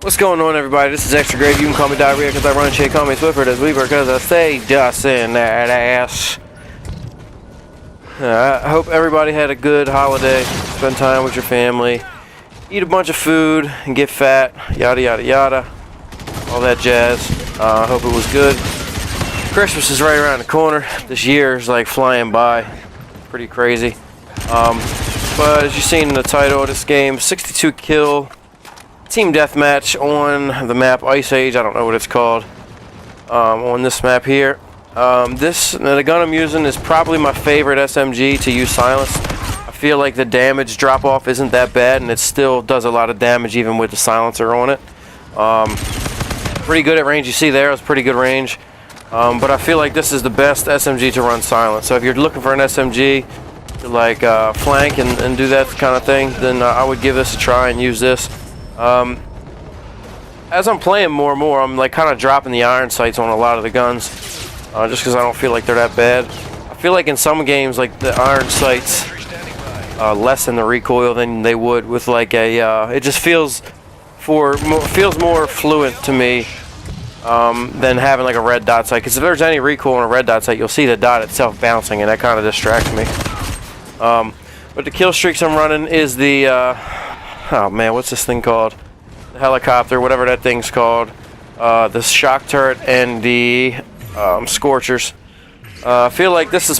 What's going on, everybody? This is Extra Grave. You can call me Diarrhea because I run shit. Call me Swiffer as Weaver because I stay just in that ass. I hope everybody had a good holiday. Spend time with your family. Eat a bunch of food and get fat. Yada, yada, yada. All that jazz. I hope it was good. Christmas is right around the corner. This year is like flying by. Pretty crazy. But as you've seen in the title of this game, 62 kill team deathmatch on the map Ice Age. I don't know what it's called. On this map here. The gun I'm using is probably my favorite SMG to use silence. I feel like the damage drop off isn't that bad, and it still does a lot of damage even with the silencer on it. Pretty good at range. You see there, it's pretty good range. But I feel like this is the best SMG to run silent. So if you're looking for an SMG to like flank and do that kind of thing, then I would give this a try and use this. As I'm playing more and more, I'm like kind of dropping the iron sights on a lot of the guns, just because I don't feel like they're that bad. I feel like in some games, like the iron sights lessen the recoil than they would with like a. It just feels more fluent to me than having like a red dot sight. Because if there's any recoil on a red dot sight, you'll see the dot itself bouncing, and that kind of distracts me. But the kill streaks I'm running is the. Oh man, what's this thing called? The helicopter, whatever that thing's called. The shock turret and the scorchers. I feel like this is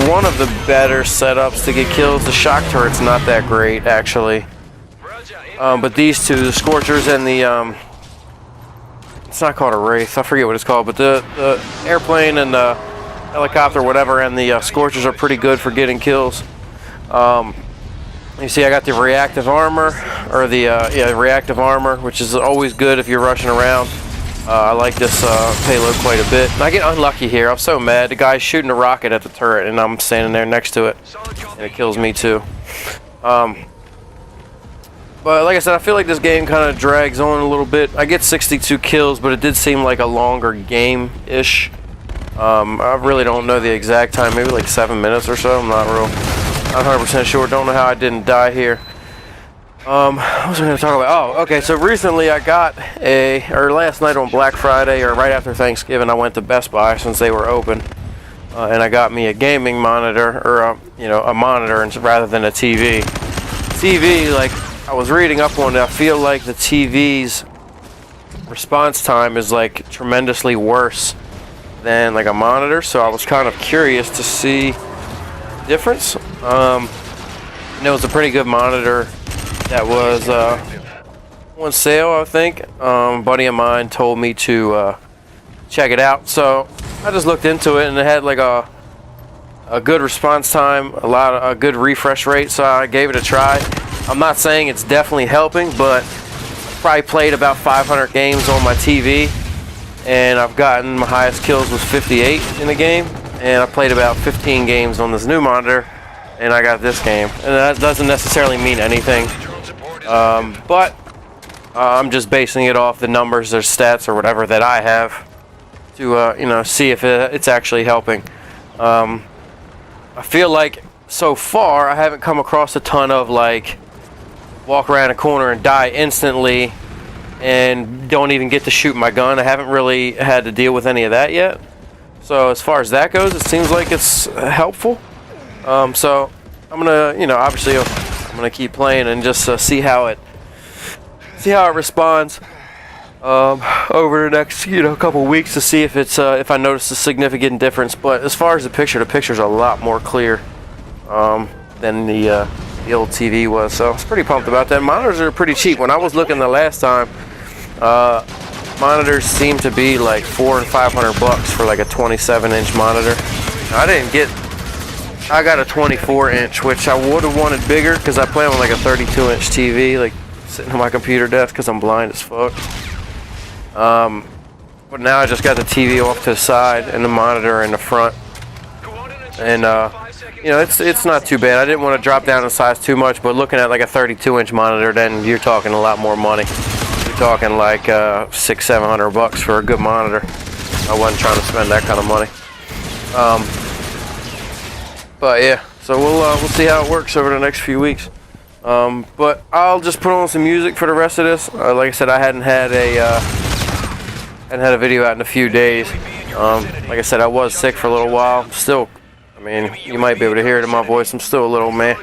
one of the better setups to get kills. The shock turret's not that great, actually. But these two, the scorchers and the it's not called a wraith. I forget what it's called, but the airplane and the helicopter, whatever, and the scorchers are pretty good for getting kills. You see I got the reactive armor, or the reactive armor, which is always good if you're rushing around. I like this payload quite a bit. And I get unlucky here. I'm so mad. The guy's shooting a rocket at the turret, and I'm standing there next to it, and it kills me too. But like I said, I feel like this game kind of drags on a little bit. I get 62 kills, but it did seem like a longer game-ish. I really don't know the exact time. Maybe like 7 minutes or so. I'm not 100% sure. Don't know how I didn't die here. What was I going to talk about? Oh, okay. So recently I got last night on Black Friday, or right after Thanksgiving, I went to Best Buy since they were open, and I got me a gaming monitor, or a monitor rather than a TV. TV, like I was reading up on it, I feel like the TV's response time is like tremendously worse than like a monitor. So I was kind of curious to see the difference. It was a pretty good monitor that was on sale, I think. A buddy of mine told me to check it out, so I just looked into it, and it had like a good response time, a good refresh rate, so I gave it a try. I'm not saying it's definitely helping, but I probably played about 500 games on my TV, and I've gotten my highest kills was 58 in the game, and I played about 15 games on this new monitor, and I got this game. And that doesn't necessarily mean anything, but I'm just basing it off the numbers or stats or whatever that I have to see if it's actually helping. I feel like so far I haven't come across a ton of like walk around a corner and die instantly and don't even get to shoot my gun. I haven't really had to deal with any of that yet. So as far as that goes, it seems like it's helpful. So I'm gonna, obviously I'm gonna keep playing and just see how it responds over the next couple weeks to see if it's if I notice a significant difference. But as far as the picture's a lot more clear than the old TV was. So I was pretty pumped about that. Monitors are pretty cheap. When I was looking the last time, monitors seem to be like $400 and $500 for like a 27-inch monitor. I got a 24-inch, which I would have wanted bigger because I play on like a 32-inch TV, like sitting on my computer desk because I'm blind as fuck. But now I just got the TV off to the side and the monitor in the front, and it's not too bad. I didn't want to drop down in size too much, but looking at like a 32-inch monitor, then you're talking a lot more money. You're talking like $600-700 for a good monitor. I wasn't trying to spend that kind of money. But yeah, so we'll see how it works over the next few weeks. But I'll just put on some music for the rest of this. Like I said, I hadn't had a video out in a few days. Like I said, I was sick for a little while. Still, I mean, you might be able to hear it in my voice. I'm still a little meh,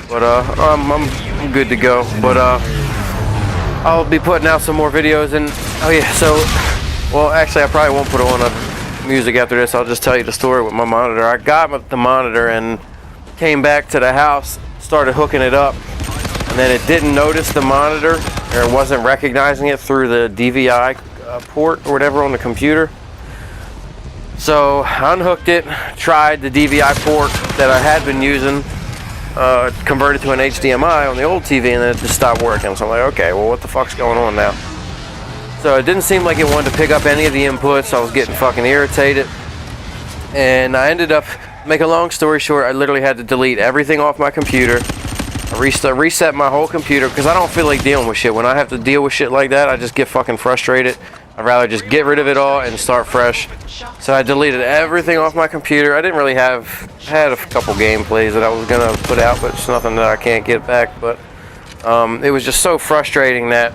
but I'm good to go. But I'll be putting out some more videos. And oh yeah, so well, actually, I probably won't put on a music after this. I'll just tell you the story with my monitor. I got the monitor and came back to the house, started hooking it up, and then it didn't notice the monitor, or it wasn't recognizing it through the DVI port or whatever on the computer. So I unhooked it, tried the DVI port that I had been using, converted to an HDMI on the old TV, and then it just stopped working. So I'm like, okay, well, what the fuck's going on now? So it didn't seem like it wanted to pick up any of the inputs. I was getting fucking irritated, and I ended up, make a long story short, I literally had to delete everything off my computer. I reset my whole computer because I don't feel like dealing with shit. When I have to deal with shit like that, I just get fucking frustrated. I'd rather just get rid of it all and start fresh. So I deleted everything off my computer. I didn't really I had a couple gameplays that I was gonna put out, but it's nothing that I can't get back. But it was just so frustrating that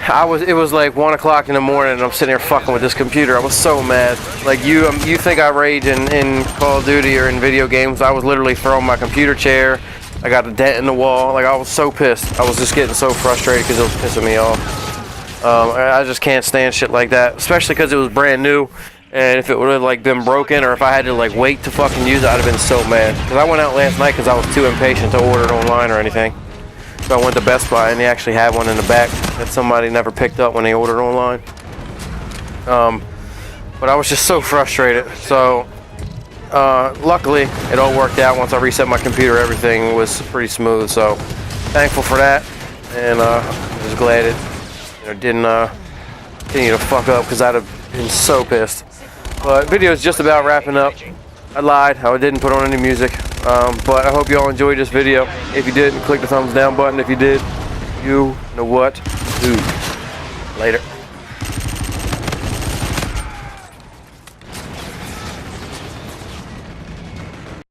it was like 1 o'clock in the morning and I'm sitting here fucking with this computer. I was so mad. Like you think I rage in Call of Duty or in video games. I was literally throwing my computer chair. I got a dent in the wall. Like, I was so pissed. I was just getting so frustrated because it was pissing me off. I just can't stand shit like that, especially because it was brand new. And if it would have like been broken, or if I had to like wait to fucking use it, I'd have been so mad. Because I went out last night because I was too impatient to order it online or anything. So I went to Best Buy and they actually had one in the back that somebody never picked up when they ordered online. But I was just so frustrated. So luckily it all worked out. Once I reset my computer, everything was pretty smooth. So thankful for that, and I'm just glad it didn't continue to fuck up, because I'd have been so pissed. But video is just about wrapping up. I lied, I didn't put on any music, but I hope you all enjoyed this video. If you did, click the thumbs down button. If you did, you know what to do. Later.